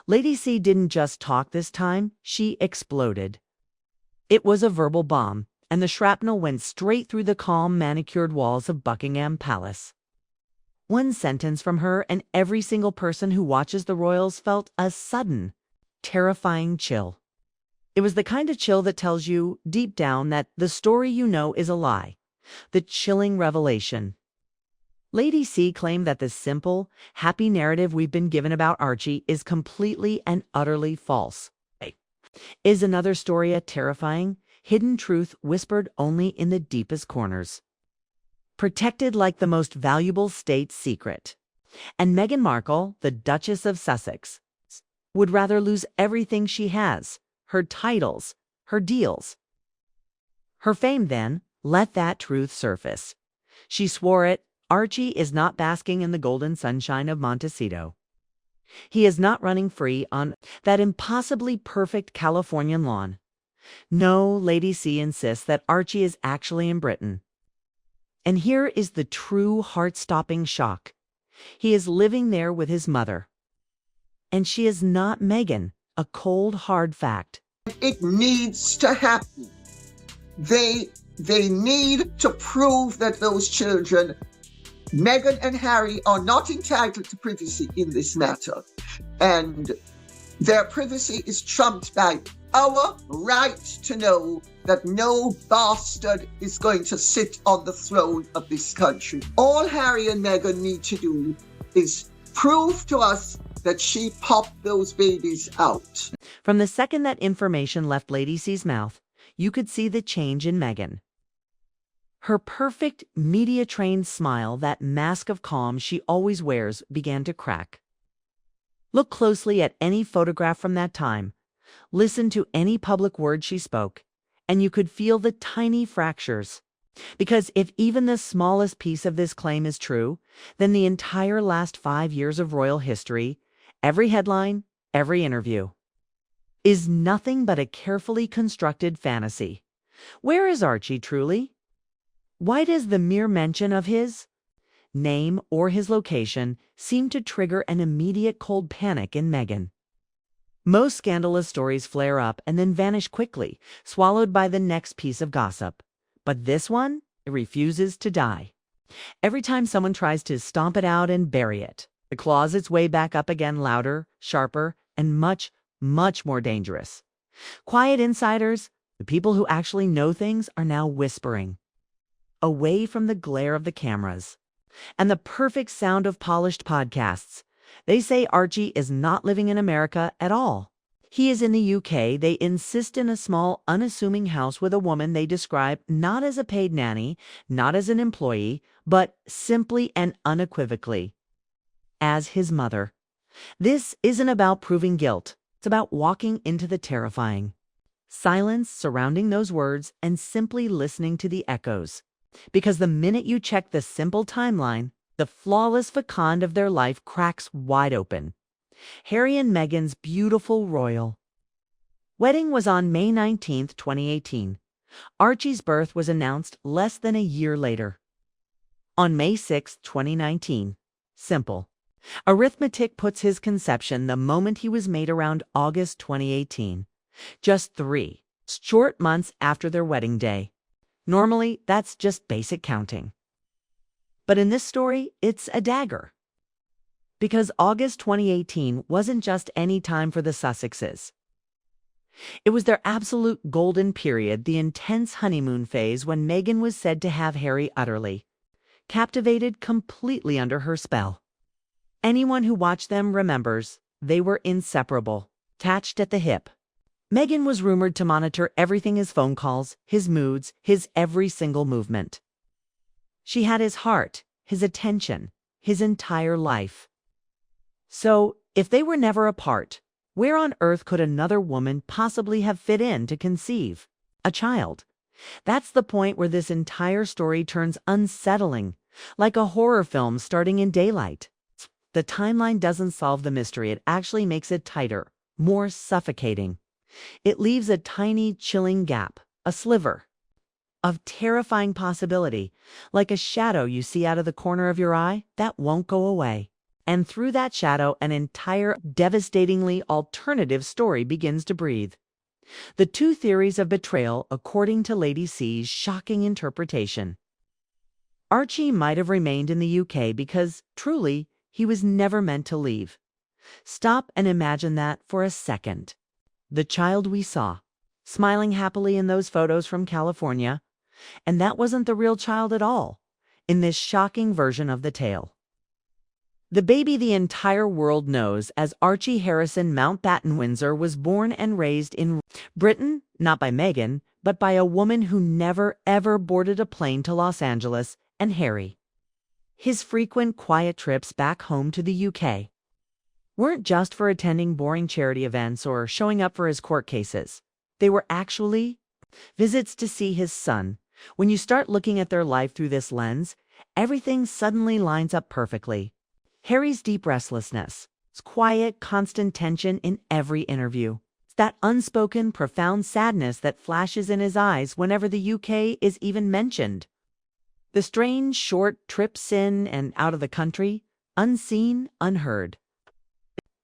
Lady C didn't just talk this time, she exploded. It was a verbal bomb, and the shrapnel went straight through the calm, manicured walls of Buckingham Palace. One sentence from her, and every single person who watches the royals felt a sudden, terrifying chill. It was the kind of chill that tells you, deep down, that the story you know is a lie. The chilling revelation. Lady C claimed that the simple, happy narrative we've been given about Archie is completely and utterly false. Is another story a terrifying, hidden truth whispered only in the deepest corners? Protected like the most valuable state secret. And Meghan Markle, the Duchess of Sussex, would rather lose everything she has, her titles, her deals. Her fame then let that truth surface. She swore it. Archie is not basking in the golden sunshine of Montecito. He is not running free on that impossibly perfect Californian lawn. No, Lady C insists that Archie is actually in Britain. And here is the true heart-stopping shock. He is living there with his mother. And she is not Meghan, a cold, hard fact. It needs to happen. They need to prove that those children, Meghan and Harry, are not entitled to privacy in this matter. And their privacy is trumped by our right to know that no bastard is going to sit on the throne of this country. All Harry and Meghan need to do is prove to us that she popped those babies out. From the second that information left Lady C's mouth, you could see the change in Meghan. Her perfect, media-trained smile, that mask of calm she always wears, began to crack. Look closely at any photograph from that time. Listen to any public word she spoke, and you could feel the tiny fractures. Because if even the smallest piece of this claim is true, then the entire last 5 years of royal history, every headline, every interview, is nothing but a carefully constructed fantasy. Where is Archie truly? Why does the mere mention of his name or his location seem to trigger an immediate cold panic in Meghan? Most scandalous stories flare up and then vanish quickly, swallowed by the next piece of gossip. But this one, it refuses to die. Every time someone tries to stomp it out and bury it, it claws its way back up again, louder, sharper, and much, much more dangerous. Quiet insiders, the people who actually know things, are now whispering, away from the glare of the cameras and the perfect sound of polished podcasts. They say Archie is not living in America at all. He is in the UK. They insist, in a small, unassuming house with a woman they describe not as a paid nanny, not as an employee, but simply and unequivocally as his mother. This isn't about proving guilt. It's about walking into the terrifying silence surrounding those words and simply listening to the echoes. Because the minute you check the simple timeline, the flawless facade of their life cracks wide open. Harry and Meghan's beautiful royal wedding was on May 19, 2018. Archie's birth was announced less than a year later, on May 6, 2019. Simple. Arithmetic puts his conception the moment he was made around August 2018, just 3 short months after their wedding day. Normally, that's just basic counting. But in this story, it's a dagger. Because August 2018 wasn't just any time for the Sussexes. It was their absolute golden period, the intense honeymoon phase when Meghan was said to have Harry utterly captivated, completely under her spell. Anyone who watched them remembers they were inseparable, attached at the hip. Meghan was rumored to monitor everything: his phone calls, his moods, his every single movement. She had his heart, his attention, his entire life. So, if they were never apart, where on earth could another woman possibly have fit in to conceive a child? That's the point where this entire story turns unsettling, like a horror film starting in daylight. The timeline doesn't solve the mystery, it actually makes it tighter, more suffocating. It leaves a tiny, chilling gap, a sliver of terrifying possibility, like a shadow you see out of the corner of your eye that won't go away. And through that shadow, an entire, devastatingly alternative story begins to breathe. The two theories of betrayal, according to Lady C's shocking interpretation. Archie might have remained in the UK because, truly, he was never meant to leave. Stop and imagine that for a second. The child we saw, smiling happily in those photos from California, and that wasn't the real child at all, in this shocking version of the tale. The baby the entire world knows as Archie Harrison Mountbatten Windsor was born and raised in Britain, not by Meghan, but by a woman who never ever boarded a plane to Los Angeles, and Harry. His frequent quiet trips back home to the UK weren't just for attending boring charity events or showing up for his court cases. They were actually visits to see his son. When you start looking at their life through this lens, everything suddenly lines up perfectly. Harry's deep restlessness, his quiet, constant tension in every interview. It's that unspoken, profound sadness that flashes in his eyes whenever the UK is even mentioned. The strange, short trips in and out of the country, unseen, unheard.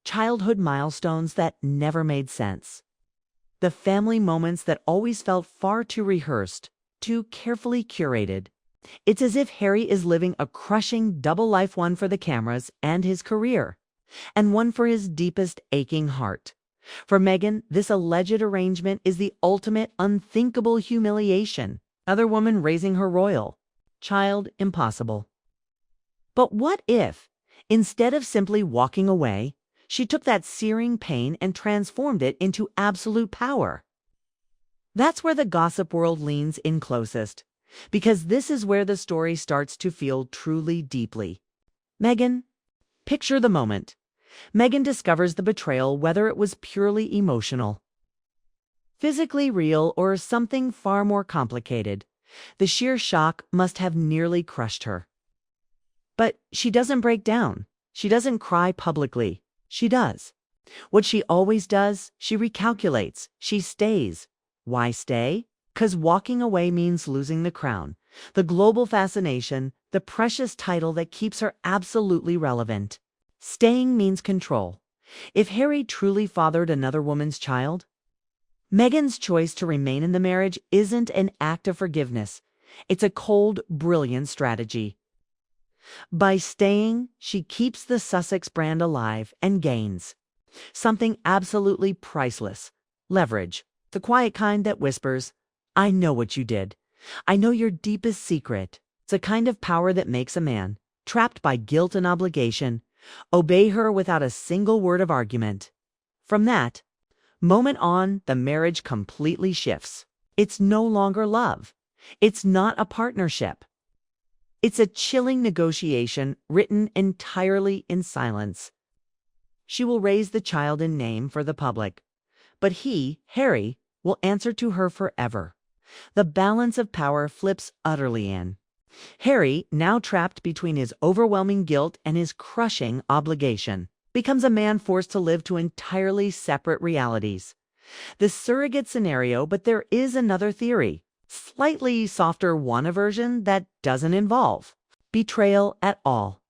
Childhood milestones that never made sense. The family moments that always felt far too rehearsed, too carefully curated. It's as if Harry is living a crushing double life, one for the cameras and his career, and one for his deepest aching heart. For Meghan, this alleged arrangement is the ultimate unthinkable humiliation. Other woman raising her royal child, impossible. But what if, instead of simply walking away, she took that searing pain and transformed it into absolute power? That's where the gossip world leans in closest, because this is where the story starts to feel truly deeply. Meghan, picture the moment. Meghan discovers the betrayal, whether it was purely emotional, physically real, or something far more complicated. The sheer shock must have nearly crushed her. But she doesn't break down. She doesn't cry publicly. She does what she always does. She recalculates. She stays. Why stay? 'Cause walking away means losing the crown, the global fascination, the precious title that keeps her absolutely relevant. Staying means control. If Harry truly fathered another woman's child, Meghan's choice to remain in the marriage isn't an act of forgiveness. It's a cold, brilliant strategy. By staying, she keeps the Sussex brand alive and gains something absolutely priceless: leverage. The quiet kind that whispers, "I know what you did. I know your deepest secret." It's a kind of power that makes a man, trapped by guilt and obligation, obey her without a single word of argument. From that moment on, the marriage completely shifts. It's no longer love. It's not a partnership. It's a chilling negotiation written entirely in silence. She will raise the child in name for the public, but he, Harry, will answer to her forever. The balance of power flips utterly in. Harry, now trapped between his overwhelming guilt and his crushing obligation, becomes a man forced to live two entirely separate realities. The surrogate scenario, but there is another theory, slightly softer one, a version that doesn't involve betrayal at all.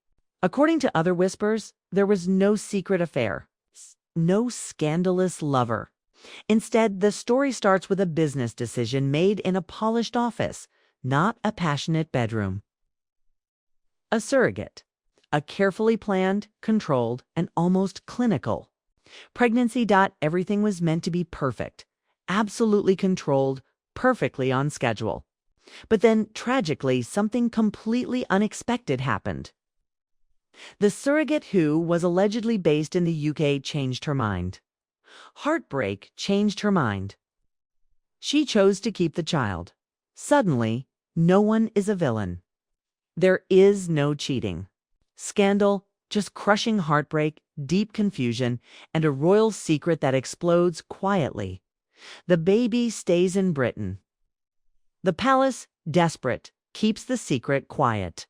According to other whispers, there was no secret affair, no scandalous lover. Instead, the story starts with a business decision made in a polished office, not a passionate bedroom. A surrogate, a carefully planned, controlled, and almost clinical pregnancy. Everything was meant to be perfect, absolutely controlled, perfectly on schedule. But then, tragically, something completely unexpected happened. The surrogate, who was allegedly based in the UK, changed her mind. Heartbreak changed her mind. She chose to keep the child. Suddenly, no one is a villain. There is no cheating, scandal, just crushing heartbreak, deep confusion, and a royal secret that explodes quietly. The baby stays in Britain. The palace, desperate, keeps the secret quiet.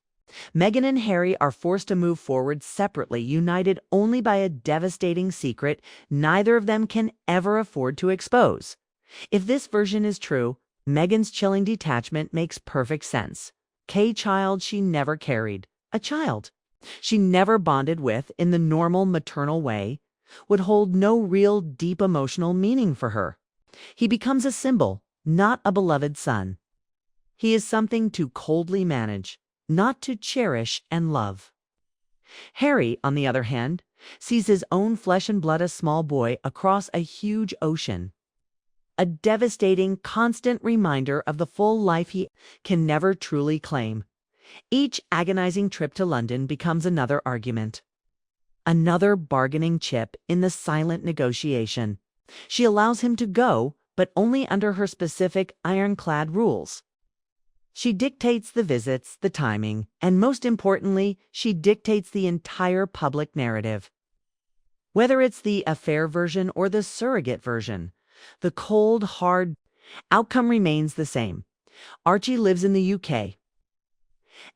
Meghan and Harry are forced to move forward separately, united only by a devastating secret neither of them can ever afford to expose. If this version is true, Meghan's chilling detachment makes perfect sense. Child she never carried. A child. she never bonded with in the normal maternal way, would hold no real deep emotional meaning for her. He becomes a symbol, not a beloved son. He is something to coldly manage, not to cherish and love. Harry, on the other hand, sees his own flesh and blood, a small boy, across a huge ocean. A devastating, constant reminder of the full life he can never truly claim. Each agonizing trip to London becomes another argument, another bargaining chip in the silent negotiation. She allows him to go, but only under her specific, ironclad rules. She dictates the visits, the timing, and most importantly, she dictates the entire public narrative. Whether it's the affair version or the surrogate version, the cold, hard outcome remains the same. Archie lives in the UK,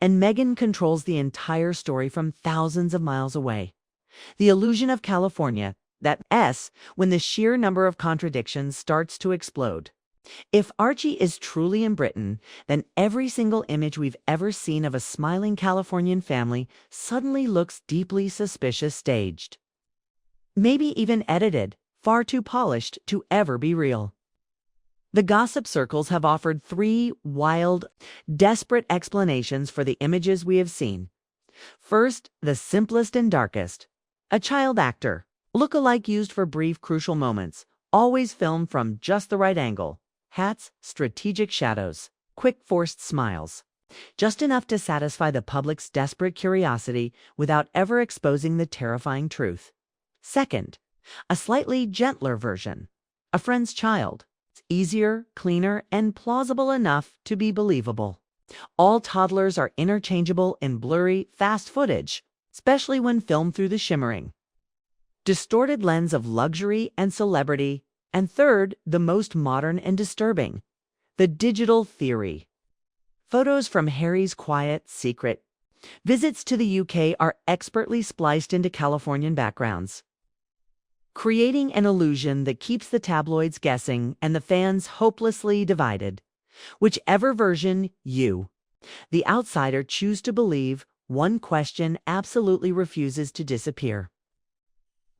and Meghan controls the entire story from thousands of miles away. The illusion of California, that S, when the sheer number of contradictions starts to explode. If Archie is truly in Britain, then every single image we've ever seen of a smiling Californian family suddenly looks deeply suspicious, staged. Maybe even edited, far too polished to ever be real. The gossip circles have offered three wild, desperate explanations for the images we have seen. First, the simplest and darkest. A child actor, look-alike used for brief, crucial moments, always filmed from just the right angle. Hats, strategic shadows, quick forced smiles. Just enough to satisfy the public's desperate curiosity without ever exposing the terrifying truth. Second, a slightly gentler version. A friend's child. It's easier, cleaner, and plausible enough to be believable. All toddlers are interchangeable in blurry, fast footage, especially when filmed through the shimmering, distorted lens of luxury and celebrity. And third, the most modern and disturbing, the digital theory. Photos from Harry's quiet, secret visits to the UK are expertly spliced into Californian backgrounds, creating an illusion that keeps the tabloids guessing and the fans hopelessly divided. Whichever version you, the outsider, choose to believe, one question absolutely refuses to disappear.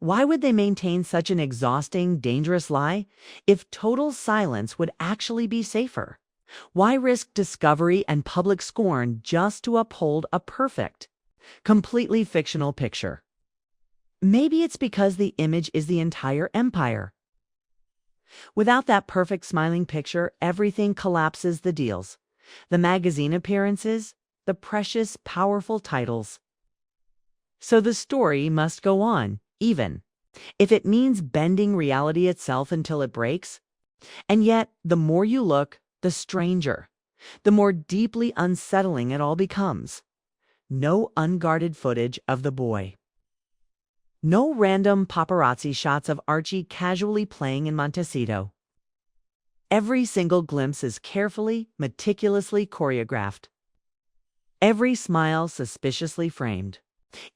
Why would they maintain such an exhausting, dangerous lie if total silence would actually be safer? Why risk discovery and public scorn just to uphold a perfect, completely fictional picture? Maybe it's because the image is the entire empire. Without that perfect smiling picture, everything collapses: the deals, the magazine appearances, the precious, powerful titles. So the story must go on, even if it means bending reality itself until it breaks. And yet, the more you look, the stranger, the more deeply unsettling it all becomes. No unguarded footage of the boy. No random paparazzi shots of Archie casually playing in Montecito. Every single glimpse is carefully, meticulously choreographed. Every smile suspiciously framed.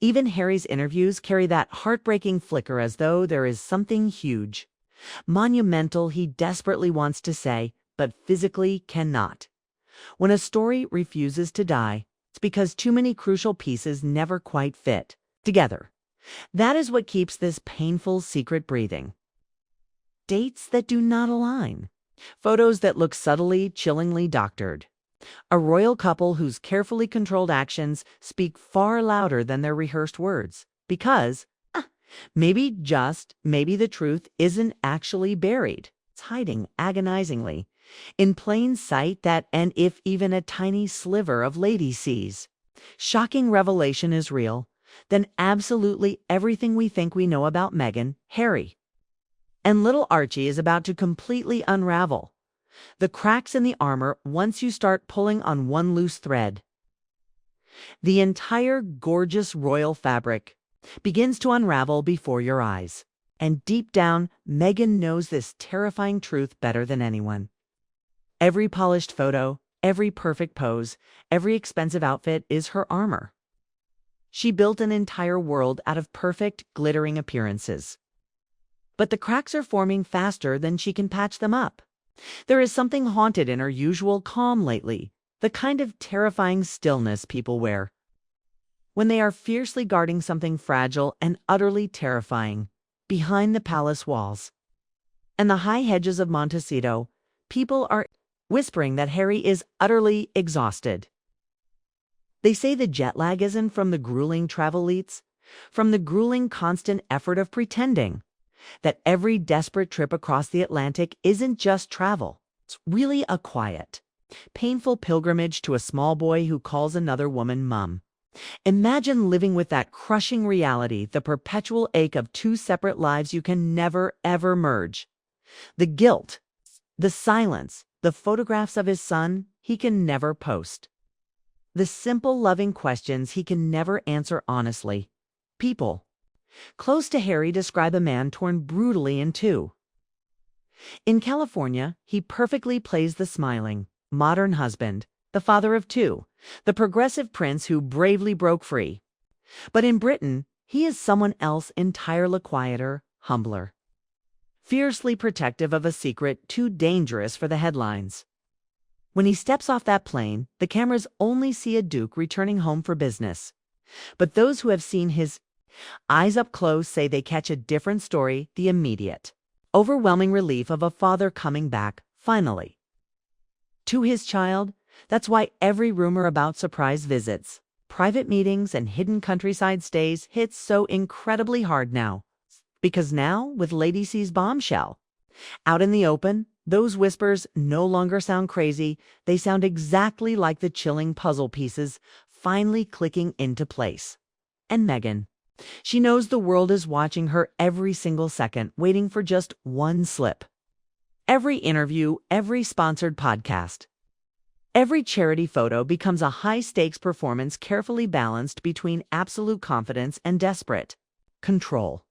Even Harry's interviews carry that heartbreaking flicker, as though there is something huge, monumental he desperately wants to say, but physically cannot. When a story refuses to die, it's because too many crucial pieces never quite fit together. That is what keeps this painful secret breathing. Dates that do not align. Photos that look subtly, chillingly doctored. A royal couple whose carefully controlled actions speak far louder than their rehearsed words, because maybe the truth isn't actually buried. It's hiding agonizingly in plain sight, and if even a tiny sliver of lady sees. Shocking revelation is real, then absolutely everything we think we know about Meghan, Harry, and little Archie is about to completely unravel. The cracks in the armor once you start pulling on one loose thread. The entire gorgeous royal fabric begins to unravel before your eyes. And deep down, Meghan knows this terrifying truth better than anyone. Every polished photo, every perfect pose, every expensive outfit is her armor. She built an entire world out of perfect, glittering appearances. But the cracks are forming faster than she can patch them up. There is something haunted in her usual calm lately, the kind of terrifying stillness people wear when they are fiercely guarding something fragile and utterly terrifying behind the palace walls. And the high hedges of Montecito, people are whispering that Harry is utterly exhausted. They say the jet lag isn't from the grueling traveleats, from the grueling constant effort of pretending. That every desperate trip across the Atlantic isn't just travel. It's really a quiet, painful pilgrimage to a small boy who calls another woman mum. Imagine living with that crushing reality, the perpetual ache of two separate lives you can never, ever merge. The guilt, the silence, the photographs of his son he can never post. The simple, loving questions he can never answer honestly. People close to Harry describe a man torn brutally in two. In California, he perfectly plays the smiling, modern husband, the father of two, the progressive prince who bravely broke free. But in Britain, he is someone else entirely quieter, humbler. Fiercely protective of a secret too dangerous for the headlines. When he steps off that plane, the cameras only see a duke returning home for business. But those who have seen his eyes up close say they catch a different story, the immediate, overwhelming relief of a father coming back, finally, to his child. That's why every rumor about surprise visits, private meetings, and hidden countryside stays hits so incredibly hard now. Because now, with Lady C's bombshell out in the open, those whispers no longer sound crazy. They sound exactly like the chilling puzzle pieces finally clicking into place. And Meghan, she knows the world is watching her every single second, waiting for just one slip. Every interview, every sponsored podcast, every charity photo becomes a high-stakes performance carefully balanced between absolute confidence and desperate control.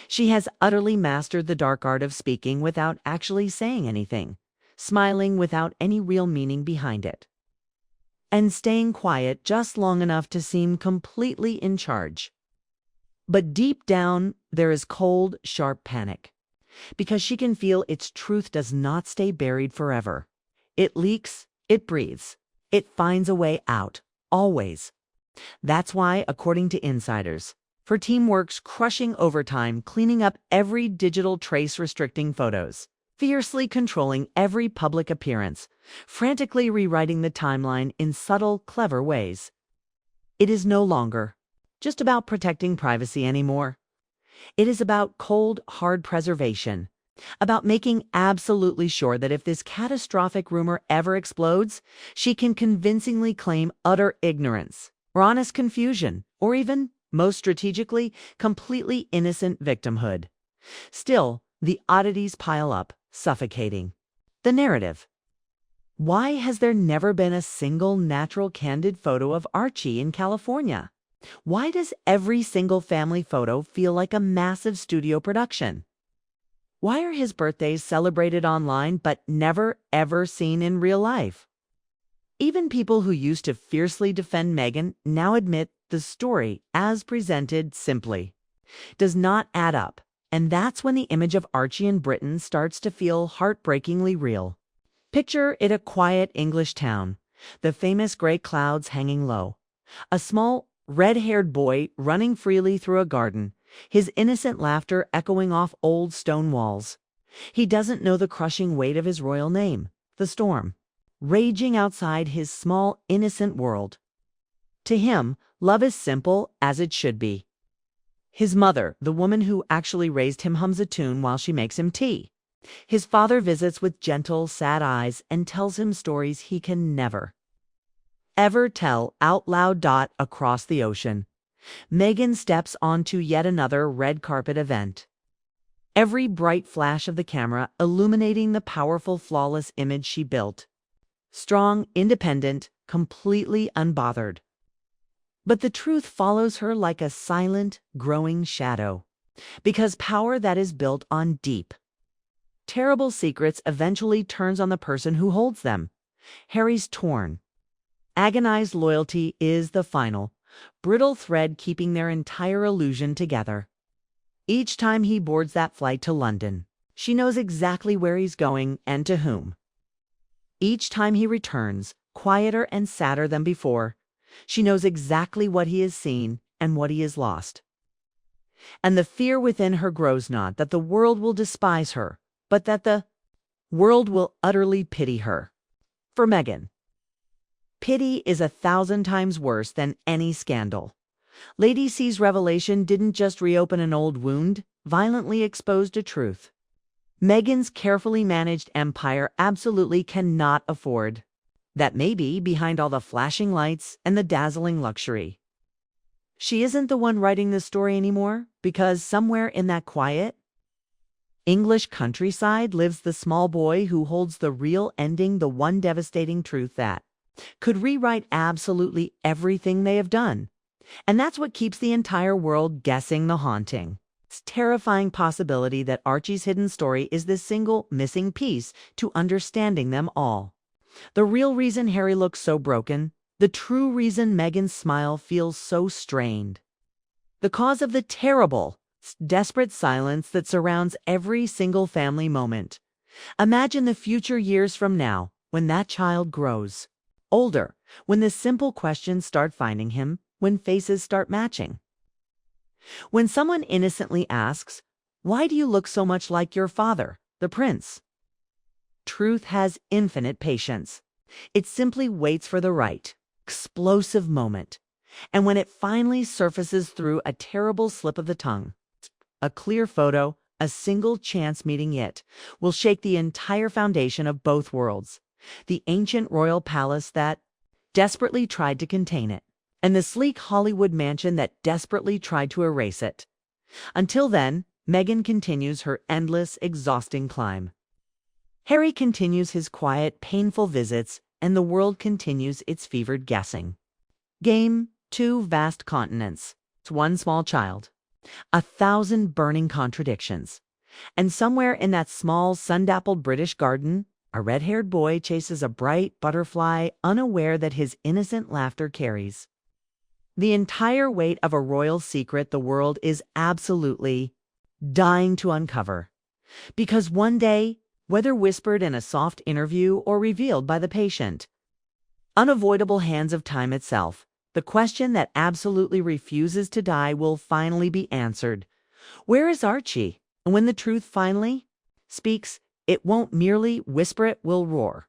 She has utterly mastered the dark art of speaking without actually saying anything, smiling without any real meaning behind it, and staying quiet just long enough to seem completely in charge. But deep down, there is cold, sharp panic, because she can feel its truth does not stay buried forever. It leaks, it breathes, it finds a way out, always. That's why, according to insiders, her team works crushing overtime cleaning up every digital trace restricting photos, fiercely controlling every public appearance, frantically rewriting the timeline in subtle, clever ways. It is no longer just about protecting privacy anymore. It is about cold, hard preservation, about making absolutely sure that if this catastrophic rumor ever explodes, she can convincingly claim utter ignorance, or honest confusion, or even, most strategically, completely innocent victimhood. Still, the oddities pile up, suffocating. The narrative. Why has there never been a single natural candid photo of Archie in California? Why does every single family photo feel like a massive studio production? Why are his birthdays celebrated online but never, ever seen in real life? Even people who used to fiercely defend Meghan now admit the story, as presented simply, does not add up. And that's when the image of Archie in Britain starts to feel heartbreakingly real. Picture it, a quiet English town, the famous gray clouds hanging low, a small, red-haired boy running freely through a garden, his innocent laughter echoing off old stone walls. He doesn't know the crushing weight of his royal name, the storm, raging outside his small, innocent world. To him, love is simple as it should be. His mother, the woman who actually raised him, hums a tune while she makes him tea. His father visits with gentle, sad eyes and tells him stories he can never, ever tell out loud. Across the ocean, Meghan steps onto yet another red carpet event. Every bright flash of the camera illuminating the powerful, flawless image she built. Strong, independent, completely unbothered. But the truth follows her like a silent, growing shadow. Because power that is built on deep, terrible secrets eventually turns on the person who holds them. Harry's torn, agonized loyalty is the final, brittle thread keeping their entire illusion together. Each time he boards that flight to London, she knows exactly where he's going and to whom. Each time he returns, quieter and sadder than before, She knows exactly what he has seen and what he has lost. And the fear within her grows not that the world will despise her, but that the world will utterly pity her. For Meghan, pity is 1,000 times worse than any scandal. Lady C's revelation didn't just reopen an old wound, violently exposed a truth. Meghan's carefully managed empire absolutely cannot afford that maybe behind all the flashing lights and the dazzling luxury. She isn't the one writing this story anymore, because somewhere in that quiet English countryside lives the small boy who holds the real ending, the one devastating truth that could rewrite absolutely everything they have done. And that's what keeps the entire world guessing the haunting. It's terrifying possibility that Archie's hidden story is the single missing piece to understanding them all. The real reason Harry looks so broken, the true reason Meghan's smile feels so strained. The cause of the terrible, desperate silence that surrounds every single family moment. Imagine the future years from now, when that child grows older, when the simple questions start finding him, when faces start matching. When someone innocently asks, "Why do you look so much like your father, the prince?" Truth has infinite patience. It simply waits for the right, explosive moment. And when it finally surfaces through a terrible slip of the tongue, a clear photo, a single chance meeting it, will shake the entire foundation of both worlds. The ancient royal palace that desperately tried to contain it, and the sleek Hollywood mansion that desperately tried to erase it. Until then, Meghan continues her endless, exhausting climb. Harry continues his quiet, painful visits, and the world continues its fevered guessing. Game: two vast continents, one small child, 1,000 burning contradictions. And somewhere in that small, sun-dappled British garden, a red-haired boy chases a bright butterfly, unaware that his innocent laughter carries the entire weight of a royal secret the world is absolutely dying to uncover. Because one day, whether whispered in a soft interview or revealed by the patient, unavoidable hands of time itself, the question that absolutely refuses to die will finally be answered. Where is Archie? And when the truth finally speaks, it won't merely whisper, it will roar.